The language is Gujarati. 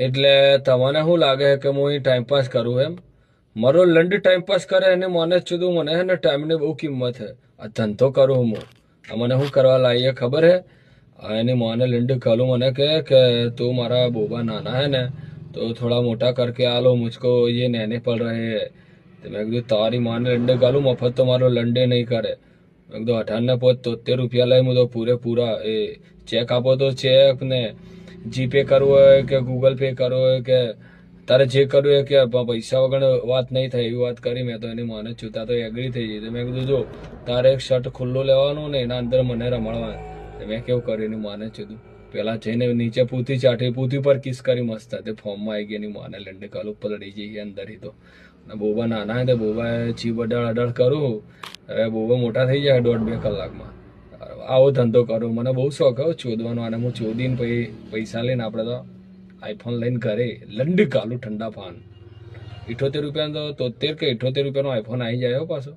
એટલે તમને શું લાગે કે હું અહીં ટાઈમ પાસ કરું એમ? મારો લંડ ટાઈમ પાસ કરે એને મને જ છું મને હે ને ટાઈમની બહુ કિંમત હે. આ ધંધો કરું હું. મને શું કરવા લાવીએ ખબર હે? એની મોને લંડ કાલું મને કે તું મારા બોબા નાના है ને तो थोड़ा मोटा करके आ लो मुझको ये नहने पड़ रहे हैं. तो मैं कીધું તારી માને લંડે ગાલું મફત તો મારો લંડે નહીં કરે. મેં કીધું 98.73 રૂપિયા લઈ હું તો પૂરેપૂરા એ ચેક આપો તો ચેક ને જીપે કરવું હોય કે ગૂગલ પે કરવું હોય કે તારે જે કરવું હોય કે પૈસા વગર વાત નહીં થાય એવી વાત કરી. મેં તો એની માને છૂતા તો એગ્રી થઈ ગઈ. મેં કીધું જો તારે એક શર્ટ ખુલ્લો લેવાનું ને એના અંદર મને રમાડવાનું. મેં કેવું કર્યું એની માને છૂતું પેલા જઈને નીચે પૂતી ચાટી પૂતી પર કિસ કરી મસ્ત તે ફોર્મમાં આવી ગઈ એની માને લંડે કાલ ઉપર લડી જઈએ અંદર તો બોબા નાના તે બોબા ચીબ અડાડ કરું હવે બોબા મોટા થઈ જાય 1.5-2 કલાકમાં. આવો ધંધો કરું મને બહુ શોખ હોય ચોદવાનો. અને હું ચોદીને પછી પૈસા લઈને આપણે તો આઈફોન લઈને ઘરે લંડ કાલું ઠંડા પાન 78 રૂપિયાનો તો 73 કે 78 રૂપિયાનો આઈફોન આવી જાય પાછો.